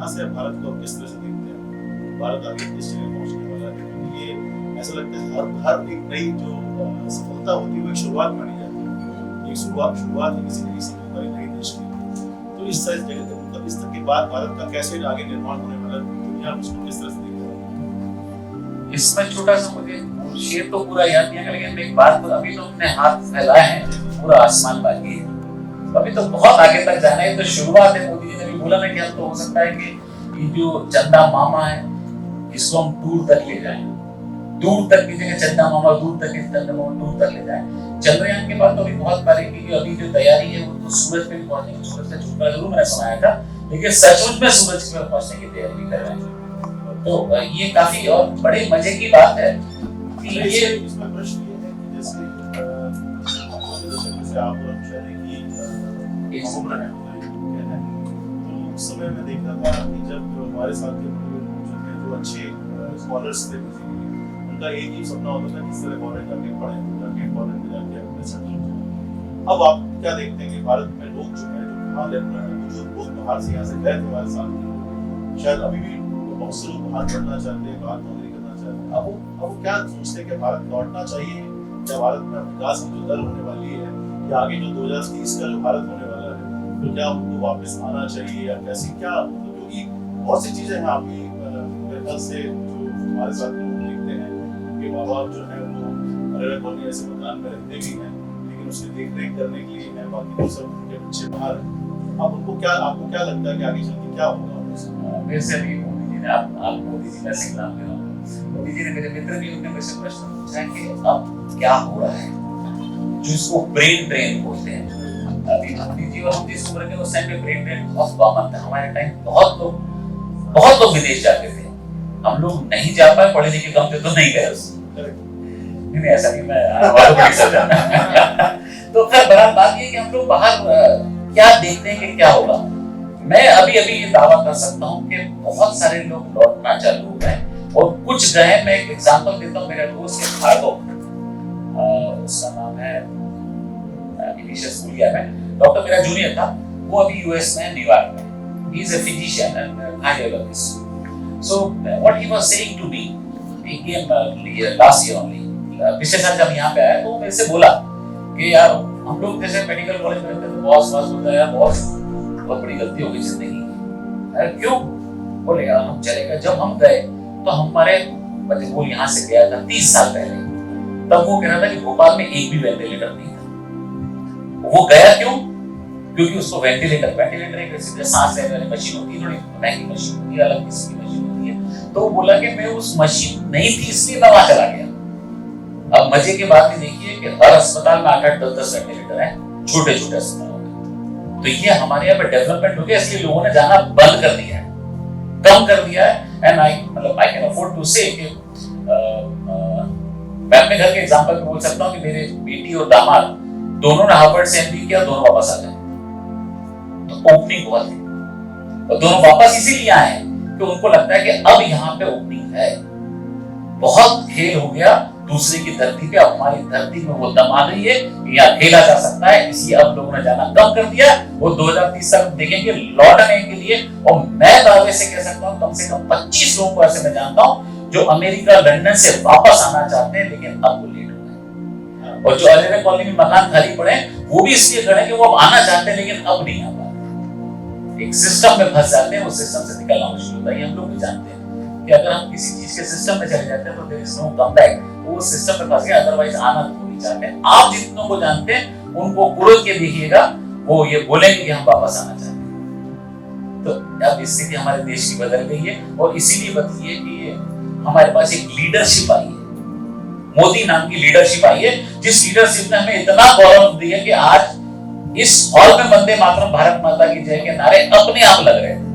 से भारत को किस तरह से देखते हैं, भारत आगे किस जगह पहुंचने वाला है, ये ऐसा लगता है हर एक नई जो सफलता होती है वो एक शुरुआत मानी जाती है, एक शुरुआत है किसी नई सफलता, नई देश की। तो इस तरह जगह मतलब इस तरह के बाद भारत का कैसे आगे निर्माण होने वाला, दुनिया उसको किस तरह से देख रहा है? इसमें छोटा सा मुझे शेर तो पूरा याद नहीं है, लेकिन एक बात, अभी तो हमने हाथ फैलाए हैं, पूरा आसमान बाकी है, अभी तो बहुत आगे तक जाना है। तो शुरुआत है। मोदी जी ने भी बोला ना कि हम तो हो सकता है कि ये जो चंदा मामा है इसको हम दूर तक ले जाएं, दूर तक की जगह चंदा मामा, दूर तक चंदा मामा, दूर तक ले जाएं। चंद्रयान के बाद तो अभी बहुत बारीकी की अभी जो तैयारी है वो तो सूरज पे भी पहुंचने की, सूरज से छूटना जरूर मैंने सुनाया था, लेकिन सचमुच में सूरज पे पहुंचने की तैयारी भी कर रहे हैं। तो ये काफी और बड़े मजे की बात है कि ये इसमें प्रश्न ये है कि जैसे आप तो उस समय में देखा था कि जब हमारे साथ के जो अच्छे स्कॉलर्स थे, उनका एक ही सपना होता था किस तरह फॉरेन जाके पढ़े, जाके फॉरेन में जाके अपने सेटल हो जाए। अब आप क्या देखते हैं कि भारत में लोग जो है जो बाहर जो लोग बाहर से यहाँ से गए थे हमारे साथ, शायद अभी भी बहुत से लोग बाहर पढ़ना चाहते हैं, बाहर नौकरी करना चाहते हैं। अब वो क्या सोचते हैं कि भारत लौटना चाहिए, या भारत में विकास की जो दर होने वाली है, या आगे जो 2030 का जो भारत होने वाला है, तो क्या उनको वापस आना चाहिए, या कैसे क्या, क्योंकि बहुत सी चीजें हैं अभी मेरे ख्याल से जो हमारे साथ लोग देखते हैं कि माँ बाप जो है वो अलग अलग ऐसे मकान में रहते भी हैं, लेकिन उसकी देख रेख करने के लिए है, बाकी तो सब उनके बच्चे बाहर हैं। अब उनको क्या, आपको क्या लगता है कि आगे चल के क्या होगा? वैसे भी मोदी जी ने आप मोदी जी का सिग्नल दे रहा हूँ, मोदी जी ने मेरे मित्र भी उन्होंने मुझसे प्रश्न पूछा कि अब क्या हो रहा है, जो इसको ब्रेन ड्रेन बोलते हैं। अभी मोदी जी और हम जिस उम्र के उस टाइम पे ब्रेन ड्रेन बहुत कॉमन था। हमारे टाइम बहुत लोग विदेश जाते थे, हम लोग नहीं जा पाए, पढ़े लिखे कम थे तो नहीं गए। नहीं ऐसा नहीं, मैं तो खैर बड़ा बात ये कि हम लोग बाहर क्या देखते हैं कि क्या होगा। मैं अभी ये दावा कर सकता हूँ कि बहुत सारे लोग लौटना चालू हो गए और कुछ गए। मैं एक एग्जांपल देता हूँ, मेरा दोस्त है भार्गव, उसका नाम है डॉक्टर, मेरा जूनियर था, वो अभी यूएस में, न्यूयॉर्क में, he is a physician and cardiologist. So what he was saying to me, he came last year only, पिछले साल जब यहाँ पे आया तो मेरे से बोला कि यार हम लोग जैसे मेडिकल कॉलेज में रहते थे, बॉस बोलता है यार बॉस बहुत बड़ी गलती हो गई जिंदगी। क्यों? बोले यार हम चले गए, जब हम गए तो हमारे मतलब वो यहाँ से गया था 30 साल पहले, तब वो कह रहा था कि भोपाल में एक भी वेंटिलेटर नहीं था। वो गया क्यों? क्योंकि उसको वेंटिलेटर एक ऐसी सांस लेने वाली मशीन होती है, थोड़ी महंगी मशीन होती है, अलग किस्म की मशीन होती है। तो वो बोला कि मैं उस मशीन नहीं थी इसलिए मैं वहां चला गया। अब मजे की बात ये देखिए कि हर अस्पताल में 8-8, 10-10 वेंटिलेटर है, छोटे छोटे अस्पतालों में। तो ये हमारे यहाँ पे डेवलपमेंट हो गया, इसलिए लोगों ने जाना बंद कर दिया है, कम कर दिया है। And I can afford to say कि मैं अपने घर के एग्जांपल में बोल सकता हूँ कि मेरे बेटी और दामाद दोनों ने हार्वर्ड से एमबी किया, दोनों वापस आ गए। तो ओपनिंग हुआ थी और दोनों वापस इसीलिए आए हैं कि उनको लगता है कि अब यहाँ पे ओपनिंग है। बहुत खेल हो गया दूसरे की धरती पे, अब हमारी धरती में वो दम आ गई है, यहाँ खेला जा सकता है, इसलिए अब लोगों ने जाना कम कर दिया। वो 2030 तक देखेंगे लौटने के लिए। और मैं दावे से कह सकता हूँ कम से कम 25 लोगों को ऐसे मैं जानता हूँ जो अमेरिका लंदन से वापस आना चाहते हैं, लेकिन अब वो लेट हो गए। और जो अरेरा कॉलोनी में मकान खाली पड़े वो भी इसलिए खड़े कि वो अब आना चाहते हैं लेकिन अब नहीं आ पाते, एक सिस्टम में फंस जाते हैं, वो सिस्टम से निकलना मुश्किल होता है। हम लोग भी जानते हैं कि अगर हम किसी चीज के सिस्टम में चले जाते हैं तो देयर इज नो कमबैक, वो सिस्टम में फंस गए, अदरवाइज आना तो नहीं चाहते। आप जितनों को जानते हैं उनको कुरुद के देखिएगा, वो ये बोलेंगे कि हम वापस आना चाहते हैं। तो अब स्थिति हमारे देश की बदल गई है और इसीलिए बदली है कि हमारे पास एक लीडरशिप आई है, मोदी नाम की लीडरशिप आई है, जिस लीडरशिप ने हमें इतना गौरव दिया कि आज इस हॉल में वंदे मातरम भारत माता की जय के नारे अपने आप लग रहे थे।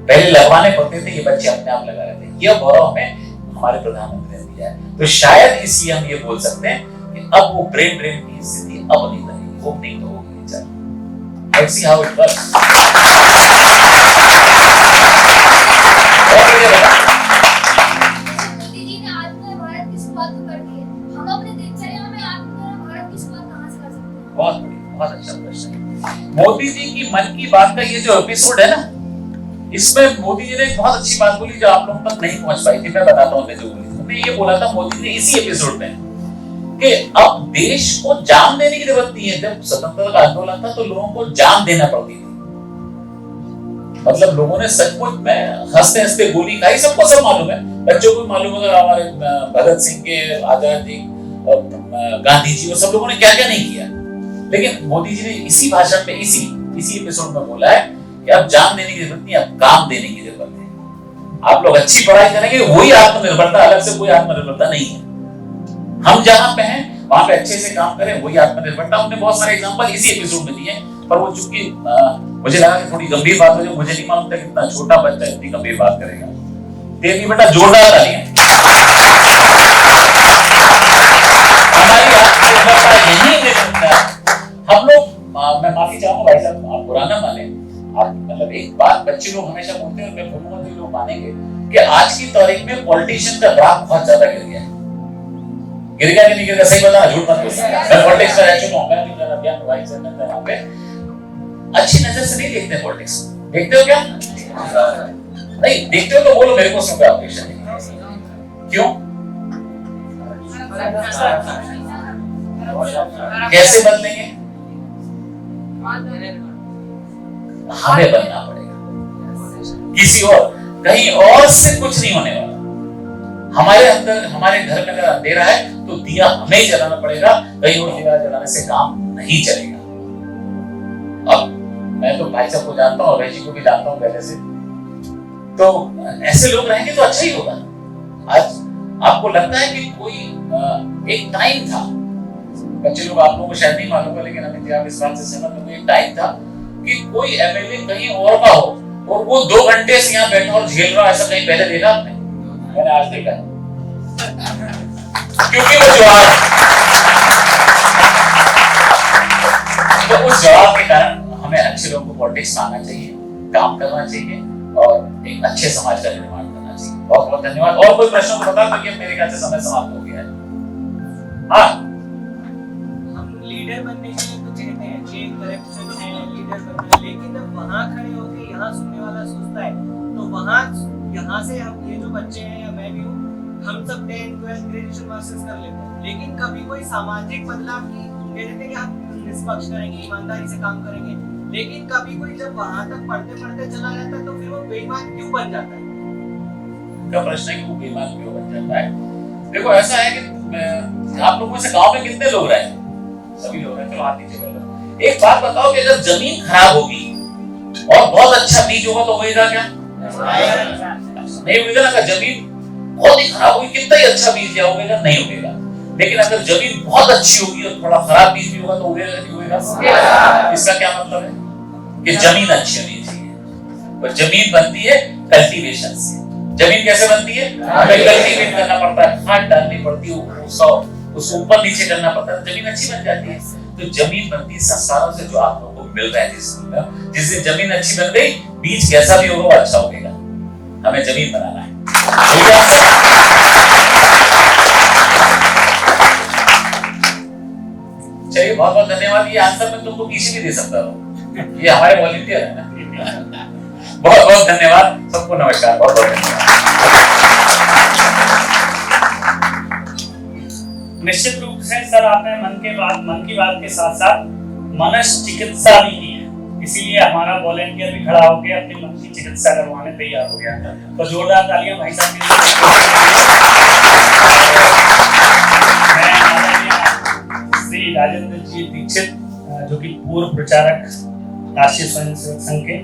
पहले लगवाने पड़ते थे, ये बच्चे अपने आप लगा रहे थे। यह गौरव हमें हमारे प्रधानमंत्री ने दिया है। तो शायद इसलिए हम ये बोल सकते हैं कि अब वो ब्रेन ड्रेन की स्थिति अब नहीं रहेगी, ओपनिंग तो होगी। चलो let's see how it works. Modi ji ने आत्मनिर्भर भारत की शुरुआत तो कर दी है, हम अपने दिनचर्या में आत्मनिर्भर भारत की शुरुआत कहां से कर सकते हैं? बहुत अच्छा प्रश्न है। मोदी जी की मन की बात का ये जो एपिसोड है ना, इसमें मोदी जी ने एक बहुत अच्छी बात बोली जो आप लोगों तक नहीं पहुंच पाई थी। मैं बताता हूं जो बोली थी। उन्होंने ये बोला था मोदी ने इसी एपिसोड में कि अब देश को जान देने की जरूरत नहीं है। जब स्वतंत्रता का आंदोलन था तो लोगों को जान देना पड़ती थी, मतलब लोगों ने सचमुच में हंसते हंसते गोली खाई, सबको सब मालूम है, बच्चों को मालूम है हमारे भगत सिंह के, आजाद जी और गांधी जी और सब लोगों ने क्या क्या नहीं किया। लेकिन मोदी जी ने इसी भाषण में इसी एपिसोड में बोला है कि अब जान देने की जरूरत नहीं, अब काम देने की जरूरत है। आप लोग अच्छी पढ़ाई करेंगे वही आत्मनिर्भरता, अलग से कोई आत्मनिर्भरता नहीं है। हम जहां पे हैं वहां पे अच्छे से काम करें, वही आत्मनिर्भरता। हमने बहुत सारे एग्जांपल इसी एपिसोड में दिए, पर वो चूंकि मुझे लगा कि थोड़ी गंभीर बात हो जाए, मुझे नहीं मालूम था कि इतना छोटा बच्चा इतनी गंभीर बात करेगा। तेरी बेटा जोरदार तालियां। हमारी आत्मनिर्भरता यही है। हम लोग, मैं माफी चाहूंगा भाई साहब, आप बुरा ना माने, आप मतलब एक बात बच्चे लोग हमेशा बोलते हैं, मैं बोलूंगा तो लोग मानेंगे कि आज की तारीख में पॉलिटिशियन का ग्राफ बहुत ज्यादा गिर गया है। गिर गया कि नहीं गिर गया? सही बता, झूठ मत बोलना। मैं पॉलिटिक्स में रह चुका हूं, मैं भी मेरा अभियान भाई से मैं वहां पे अच्छी नजर से नहीं देखते पॉलिटिक्स। देखते हो क्या? नहीं देखते हो तो बोलो, मेरे को सुनकर ऑब्जेक्शन नहीं। क्यों? कैसे बदलेंगे? हमें बनना पड़ेगा, किसी और कहीं और से कुछ नहीं होने वाला। हमारे अंदर, हमारे घर में अगर अंधेरा है तो दिया हमें ही जलाना पड़ेगा, कहीं और दिया जलाने से काम नहीं चलेगा। अब मैं तो भाई साहब को जानता हूँ और भाई जी को भी जानता हूँ पहले से, तो ऐसे लोग रहेंगे तो अच्छा ही होगा। आज आपको लगता है कि कोई एक टाइम था, बच्चे लोग आप लोगों को शायद नहीं मालूम है, लेकिन अमित आप इस बात से सहमत हो, एक टाइम था कि कोई एमएलए कहीं और का हो और वो 2 घंटे से यहाँ बैठा और झेल रहा, ऐसा कहीं पहले देखा आपने? मैंने आज देखा है, क्योंकि वो जवाब, तो उस जवाब के कारण हमें अच्छे लोगों को पॉलिटिक्स में आना चाहिए, काम करना चाहिए और एक अच्छे समाज का निर्माण करना चाहिए। बहुत बहुत धन्यवाद। और कोई प्रश्न तो बता दो कि मेरे ख्याल से समय समाप्त हो गया है। हाँ, हम लीडर बनने के लिए तो कहते हैं कि एक करप्शन है, लीडर बनना है, लेकिन जब वहाँ खड़े होकर यहाँ सुनने वाला सोचता है तो वहाँ यहाँ से हम, ये जो बच्चे हैं या मैं भी हूँ, हम सब 10, 12 ग्रेजुएशन मास्टर्स कर लेते हैं, लेकिन कभी कोई सामाजिक बदलाव की कहते हैं कि हम निष्पक्ष करेंगे, ईमानदारी से काम करेंगे, लेकिन कभी कोई जब वहाँ तक पढ़ते पढ़ते चला जाता है तो फिर वो बेईमान क्यों बन जाता है? क्या प्रश्न है कि वो बेईमान क्यों बन जाता है? देखो ऐसा है कि आप लोगों से गांव में कितने लोग रहे? सभी लोग हैं, चलो हाथ नीचे कर लो। एक बात बताओ कि अगर जमीन खराब होगी और बहुत अच्छा बीज होगा तो होएगा क्या? नहीं होगा ना। अगर जमीन बहुत ही खराब होगी, कितना ही अच्छा बीज दिया होगा नहीं होगा। लेकिन अगर जमीन बहुत अच्छी होगी और थोड़ा खराब बीज भी होगा तो होगा नहीं होगा? इसका क्या मतलब है कि जमीन अच्छी होनी चाहिए। और जमीन बनती है कल्टीवेशन से। जमीन कैसे बनती है? हमें कल्टीवेट करना पड़ता है, खाद डालनी पड़ती है, उसको ऊपर नीचे करना पड़ता है, जमीन अच्छी बन जाती है। तो जमीन बनती है संसारों से जो आप लोगों को मिल रहा है जिस दिन जमीन अच्छी बन गई, बीज कैसा भी होगा वो अच्छा होगा। हमें जमीन बनाना है। चलिए बहुत बहुत धन्यवाद। ये आंसर मैं तुमको किसी भी दे सकता हूँ, ये हमारे वॉलंटियर है ना। बहुत बहुत धन्यवाद सबको, नमस्कार, बहुत बहुत धन्यवाद। निश्चित रूप से सर आपने मन की बात के साथ साथ मनस चिकित्सा भी की है, इसीलिए हमारा वॉलंटियर भी खड़ा होकर अपनी मन की चिकित्सा करवाने तैयार हो गया। तो जोरदार तालियां भाई साहब के लिए। श्री राजेंद्र जी दीक्षित जो कि पूर्व प्रचारक राष्ट्रीय स्वयंसेवक संघ के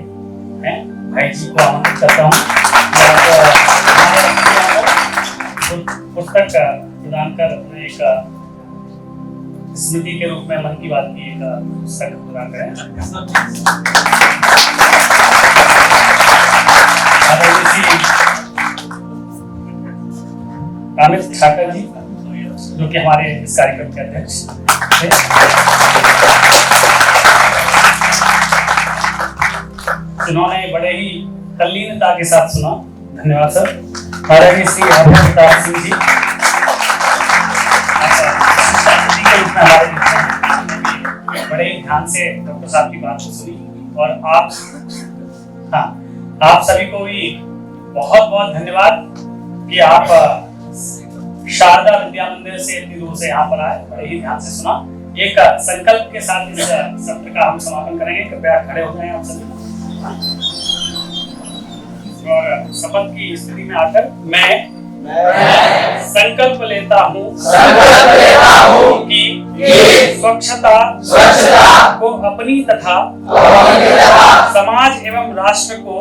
हैं, भाई जी को आमंत्रित करता हूँ पुस्तक प्रदान कर अपने एक स्मृति के रूप में मन की बात की एक पुस्तक प्रदान करें। अमित ठाकर जी जो कि हमारे इस कार्यक्रम के अध्यक्ष थे। उन्होंने बड़े ही तल्लीनता के साथ सुना, धन्यवाद सर। महाराज श्री हरप्रताप सिंह जी बड़े ही ध्यान से डॉक्टर साहब की बात को सुनी। और आप सभी को भी बहुत बहुत धन्यवाद कि आप शारदा विद्या मंदिर से इतनी दूर से यहाँ पर आए, बड़े ही ध्यान से सुना। एक संकल्प के साथ इस सत्र का हम समापन करेंगे। कृपया खड़े हो जाएं आप सभी और शपथ की स्थिति में आकर मैं संकल्प लेता हूँ कि स्वच्छता को अपनी तथा समाज एवं राष्ट्र को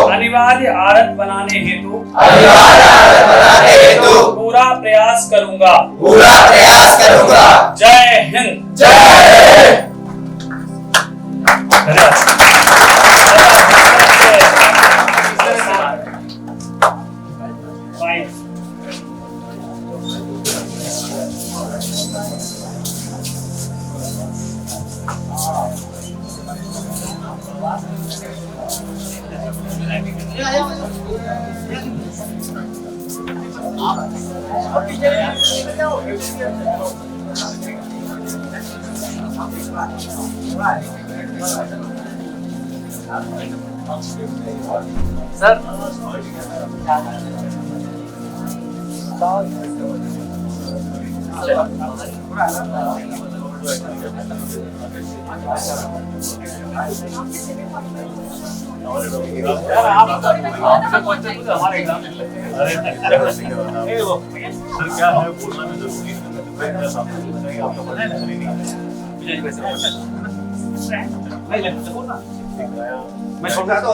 अनिवार्य आदत बनाने हेतु पूरा प्रयास करूंगा। जय हिंद। सर हमारे एग्जाम सर क्या है बोलना में जरूरी है, आपका पता मैं छोटा तो